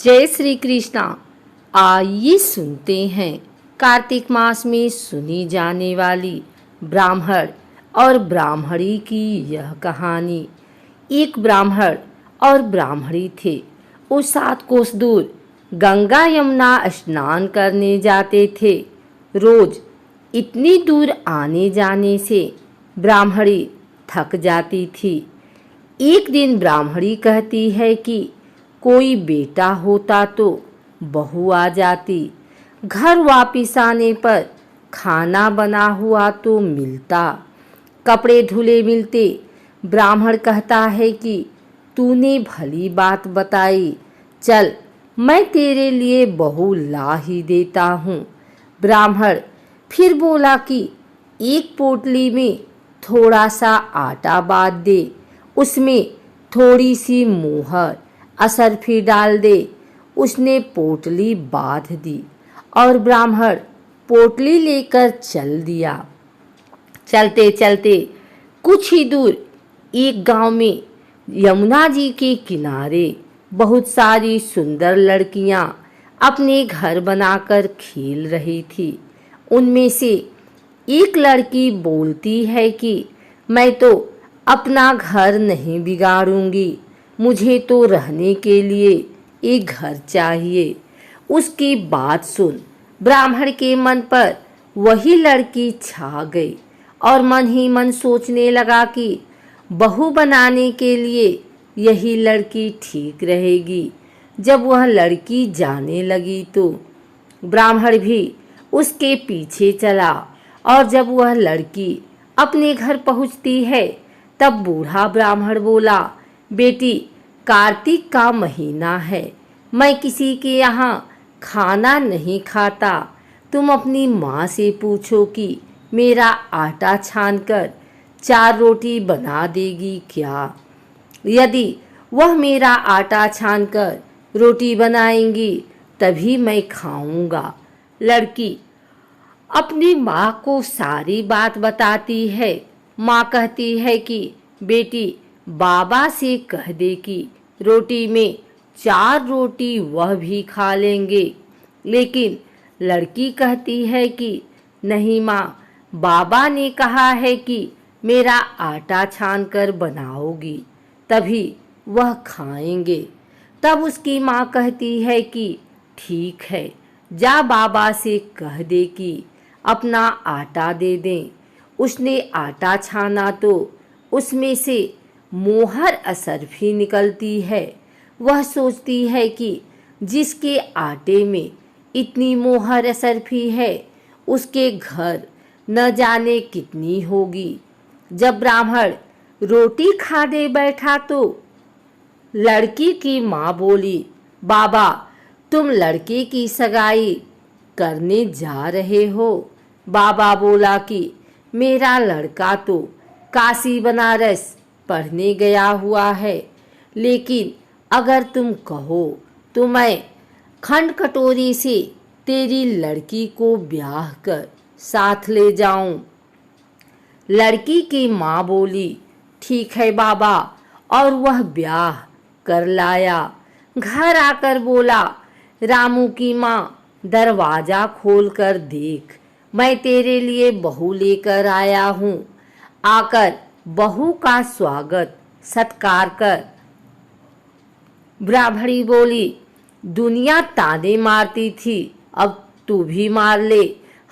जय श्री कृष्णा। आइए सुनते हैं कार्तिक मास में सुनी जाने वाली ब्राह्मण और ब्राह्मणी की यह कहानी। एक ब्राह्मण और ब्राह्मणी थे। वो 7 कोस दूर गंगा यमुना स्नान करने जाते थे। रोज इतनी दूर आने जाने से ब्राह्मणी थक जाती थी। एक दिन ब्राह्मणी कहती है कि कोई बेटा होता तो बहू आ जाती। घर वापिस आने पर खाना बना हुआ तो मिलता, कपड़े धुले मिलते। ब्राह्मण कहता है कि तूने भली बात बताई, चल मैं तेरे लिए बहू ला ही देता हूँ। ब्राह्मण फिर बोला कि एक पोटली में थोड़ा सा आटा बांध दे, उसमें थोड़ी सी मोहर असरफी डाल दे। उसने पोटली बांध दी और ब्राह्मण पोटली लेकर चल दिया। चलते चलते कुछ ही दूर एक गांव में यमुना जी के किनारे बहुत सारी सुंदर लड़कियां अपने घर बनाकर खेल रही थी। उनमें से एक लड़की बोलती है कि मैं तो अपना घर नहीं बिगाड़ूंगी, मुझे तो रहने के लिए एक घर चाहिए। उसकी बात सुन ब्राह्मण के मन पर वही लड़की छा गई और मन ही मन सोचने लगा कि बहू बनाने के लिए यही लड़की ठीक रहेगी। जब वह लड़की जाने लगी तो ब्राह्मण भी उसके पीछे चला और जब वह लड़की अपने घर पहुंचती है तब बूढ़ा ब्राह्मण बोला, बेटी कार्तिक का महीना है, मैं किसी के यहाँ खाना नहीं खाता। तुम अपनी माँ से पूछो कि मेरा आटा छानकर 4 रोटी बना देगी क्या। यदि वह मेरा आटा छानकर रोटी बनाएंगी तभी मैं खाऊंगा। लड़की अपनी माँ को सारी बात बताती है। माँ कहती है कि बेटी बाबा से कह दे कि रोटी में 4 रोटी वह भी खा लेंगे। लेकिन लड़की कहती है कि नहीं माँ, बाबा ने कहा है कि मेरा आटा छान कर बनाओगी तभी वह खाएंगे। तब उसकी माँ कहती है कि ठीक है, जा बाबा से कह दे कि अपना आटा दे दें। उसने आटा छाना तो उसमें से मोहर असरफी निकलती है। वह सोचती है कि जिसके आटे में इतनी मोहर असरफी है उसके घर न जाने कितनी होगी। जब ब्राह्मण रोटी खाने बैठा तो लड़की की माँ बोली, बाबा तुम लड़के की सगाई करने जा रहे हो। बाबा बोला कि मेरा लड़का तो काशी बनारस पढ़ने गया हुआ है, लेकिन अगर तुम कहो तो मैं खंड कटोरी से तेरी लड़की को ब्याह कर साथ ले जाऊं। लड़की की माँ बोली, ठीक है बाबा, और वह ब्याह कर लाया। घर आकर बोला, रामू की माँ दरवाजा खोल कर देख, मैं तेरे लिए बहू लेकर आया हूँ। आकर बहू का स्वागत सत्कार कर। ब्राह्मणी बोली, दुनिया ताने मारती थी, अब तू भी मार ले।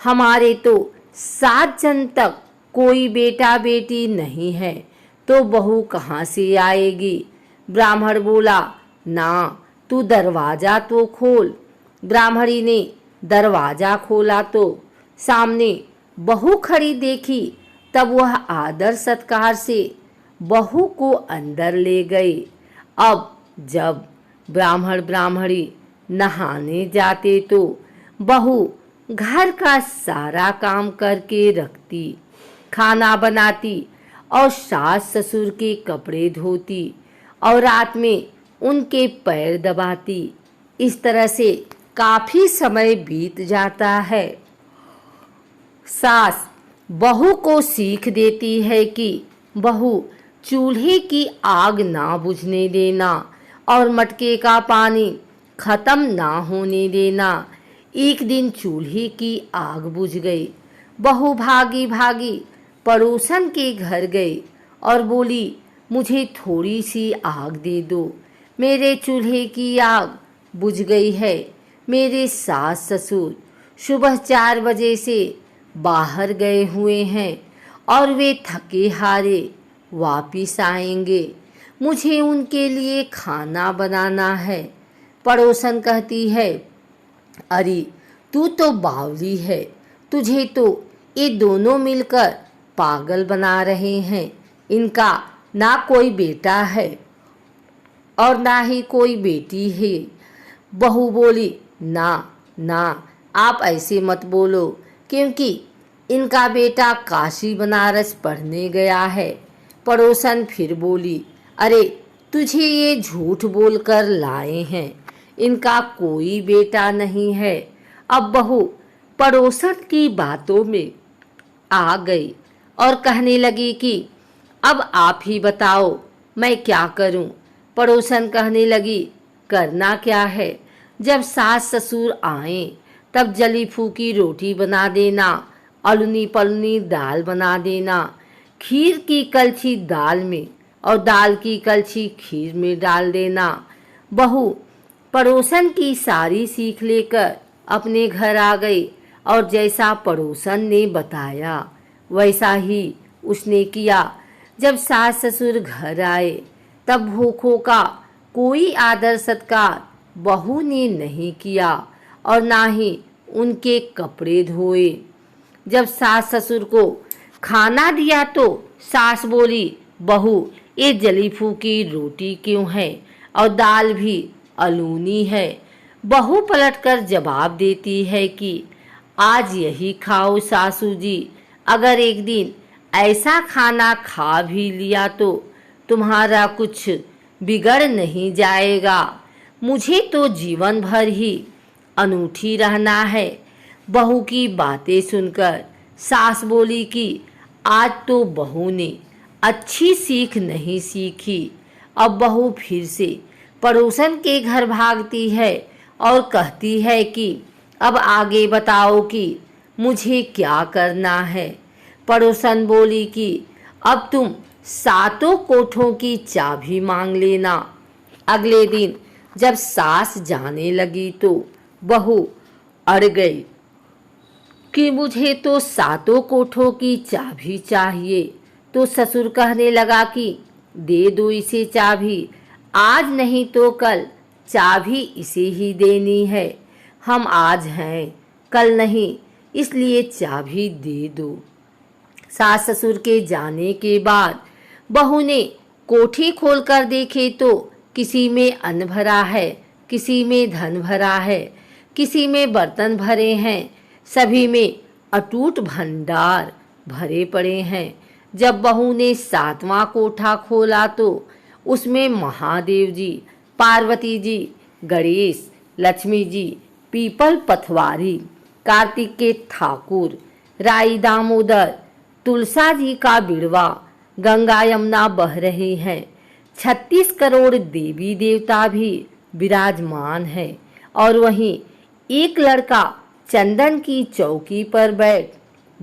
हमारे तो 7 जन तक कोई बेटा बेटी नहीं है तो बहू कहाँ से आएगी। ब्राह्मण बोला, ना तू दरवाजा तो खोल। ब्राह्मणी ने दरवाजा खोला तो सामने बहू खड़ी देखी। तब वह आदर सत्कार से बहू को अंदर ले गए। अब जब ब्राह्मण ब्राह्मणी नहाने जाते तो बहू घर का सारा काम करके रखती, खाना बनाती और सास ससुर के कपड़े धोती और रात में उनके पैर दबाती। इस तरह से काफी समय बीत जाता है। सास बहू को सीख देती है कि बहू चूल्हे की आग ना बुझने देना और मटके का पानी खत्म ना होने देना। एक दिन चूल्हे की आग बुझ गई। बहू भागी भागी पड़ोसन के घर गई और बोली, मुझे थोड़ी सी आग दे दो, मेरे चूल्हे की आग बुझ गई है। मेरे सास ससुर सुबह 4 बजे से बाहर गए हुए हैं और वे थके हारे वापिस आएंगे। मुझे उनके लिए खाना बनाना है। पड़ोसन कहती है, अरे तू तो बावली है, तुझे तो ये दोनों मिलकर पागल बना रहे हैं। इनका ना कोई बेटा है और ना ही कोई बेटी है। बहू बोली, ना ना, आप ऐसे मत बोलो, क्योंकि इनका बेटा काशी बनारस पढ़ने गया है। पड़ोसन फिर बोली, अरे तुझे ये झूठ बोलकर लाए हैं, इनका कोई बेटा नहीं है। अब बहू पड़ोसन की बातों में आ गई और कहने लगी कि अब आप ही बताओ मैं क्या करूं। पड़ोसन कहने लगी, करना क्या है, जब सास ससुर आए तब जली फूकी रोटी बना देना, अलुनी पलनी दाल बना देना, खीर की कलछी दाल में और दाल की कलछी खीर में डाल देना। बहू पड़ोसन की सारी सीख लेकर अपने घर आ गई और जैसा पड़ोसन ने बताया वैसा ही उसने किया। जब सास ससुर घर आए तब भूखों का कोई आदर सत्कार बहू ने नहीं किया और ना ही उनके कपड़े धोए। जब सास ससुर को खाना दिया तो सास बोली, बहू ये जली फूकी रोटी क्यों है और दाल भी अलूनी है। बहू पलटकर जवाब देती है कि आज यही खाओ सासू जी, अगर एक दिन ऐसा खाना खा भी लिया तो तुम्हारा कुछ बिगड़ नहीं जाएगा। मुझे तो जीवन भर ही अनूठी रहना है। बहू की बातें सुनकर सास बोली कि आज तो बहू ने अच्छी सीख नहीं सीखी। अब बहू फिर से पड़ोसन के घर भागती है और कहती है कि अब आगे बताओ कि मुझे क्या करना है। पड़ोसन बोली कि अब तुम 7 कोठों की चाबी मांग लेना। अगले दिन जब सास जाने लगी तो बहू अड़ गई कि मुझे तो 7 कोठों की चाबी चाहिए। तो ससुर कहने लगा कि दे दो इसे चाबी, आज नहीं तो कल चाबी इसे ही देनी है। हम आज हैं कल नहीं, इसलिए चाबी दे दो। सास ससुर के जाने के बाद बहू ने कोठी खोलकर देखे तो किसी में अन्न भरा है, किसी में धन भरा है, किसी में बर्तन भरे हैं, सभी में अटूट भंडार भरे पड़े हैं। जब बहू ने 7वां कोठा खोला तो उसमें महादेव जी, पार्वती जी, गणेश, लक्ष्मी जी, पीपल पथवारी, कार्तिक के ठाकुर, राई दामोदर, तुलसा जी का बिड़वा, गंगा यमुना बह रहे हैं। 36 करोड़ देवी देवता भी विराजमान है और वहीं एक लड़का चंदन की चौकी पर बैठ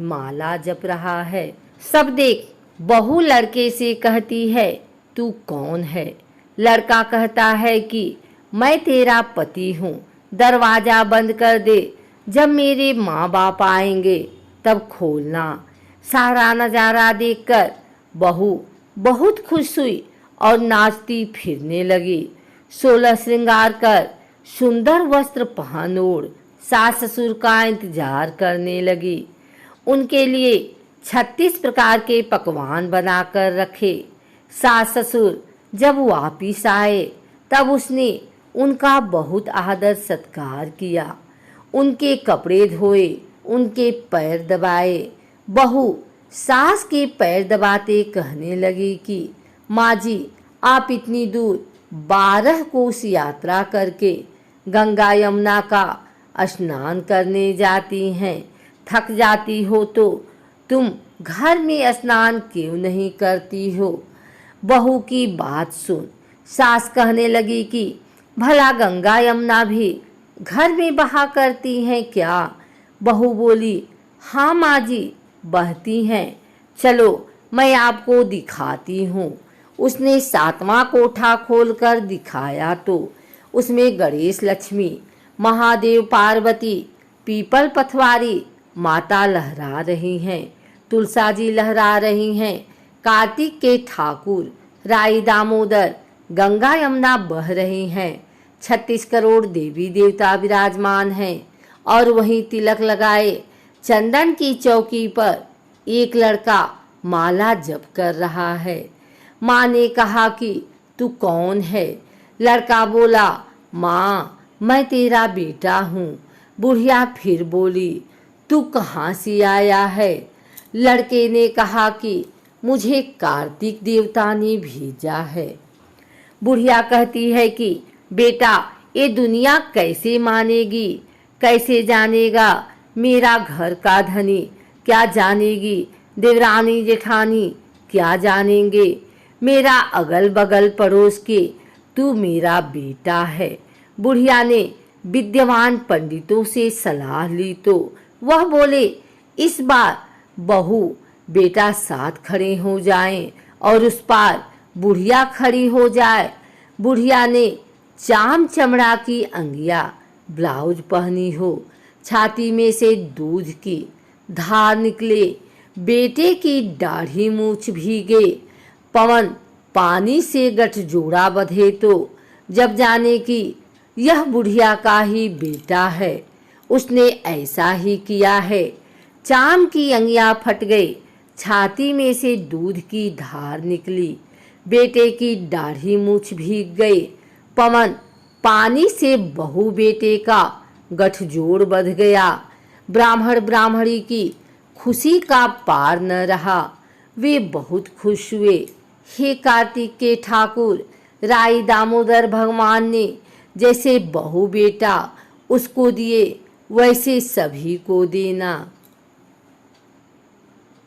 माला जप रहा है। सब देख बहू लड़के से कहती है, तू कौन है? लड़का कहता है कि मैं तेरा पति हूँ, दरवाजा बंद कर दे, जब मेरे माँ बाप आएंगे तब खोलना। सारा नज़ारा देखकर बहू बहुत खुश हुई और नाचती फिरने लगी। 16 श्रृंगार कर सुंदर वस्त्र पहन ओढ़ सास ससुर का इंतजार करने लगी। उनके लिए 36 प्रकार के पकवान बनाकर रखे। सास ससुर जब वापिस आए तब उसने उनका बहुत आदर सत्कार किया, उनके कपड़े धोए, उनके पैर दबाए। बहू सास के पैर दबाते कहने लगी कि माँ जी, आप इतनी दूर 12 कोस यात्रा करके गंगा यमुना का स्नान करने जाती हैं, थक जाती हो तो तुम घर में स्नान क्यों नहीं करती हो? बहू की बात सुन सास कहने लगी कि भला गंगा यमुना भी घर में बहा करती हैं क्या? बहू बोली, हाँ माँ जी, बहती हैं। चलो मैं आपको दिखाती हूँ। उसने 7वां कोठा खोलकर दिखाया तो उसमें गणेश लक्ष्मी, महादेव पार्वती, पीपल पथवारी माता लहरा रही हैं, तुलसा जी लहरा रही हैं, कार्तिक के ठाकुर राई दामोदर, गंगा यमुना बह रही हैं, 36 करोड़ देवी देवता विराजमान हैं और वहीं तिलक लगाए चंदन की चौकी पर एक लड़का माला जप कर रहा है। माँ ने कहा कि तू कौन है? लड़का बोला, माँ मैं तेरा बेटा हूँ। बुढ़िया फिर बोली, तू कहाँ से आया है? लड़के ने कहा कि मुझे कार्तिक देवता ने भेजा है। बुढ़िया कहती है कि बेटा ये दुनिया कैसे मानेगी, कैसे जानेगा मेरा घर का धनी, क्या जानेगी देवरानी जेठानी, क्या जानेंगे मेरा अगल बगल पड़ोस के, तू मेरा बेटा है। बुढ़िया ने विद्यमान पंडितों से सलाह ली तो वह बोले, इस बार बहू बेटा साथ खड़े हो जाएं और उस पार बुढ़िया खड़ी हो जाए। बुढ़िया ने चाम चमड़ा की अंगिया ब्लाउज पहनी हो, छाती में से दूध की धार निकले, बेटे की दाढ़ी मूछ भीगे, पवन पानी से गठजोड़ा बंधे तो जब जाने कि यह बुढ़िया का ही बेटा है, उसने ऐसा ही किया है। चाम की अंगिया फट गई, छाती में से दूध की धार निकली, बेटे की दाढ़ी मूछ भीग गई, पवन पानी से बहू बेटे का गठजोड़ बंध गया। ब्राह्मण ब्राह्मणी की खुशी का पार न रहा, वे बहुत खुश हुए। हे कार्तिक के ठाकुर राई दामोदर, भगवान ने जैसे बहू बेटा उसको दिए वैसे सभी को देना।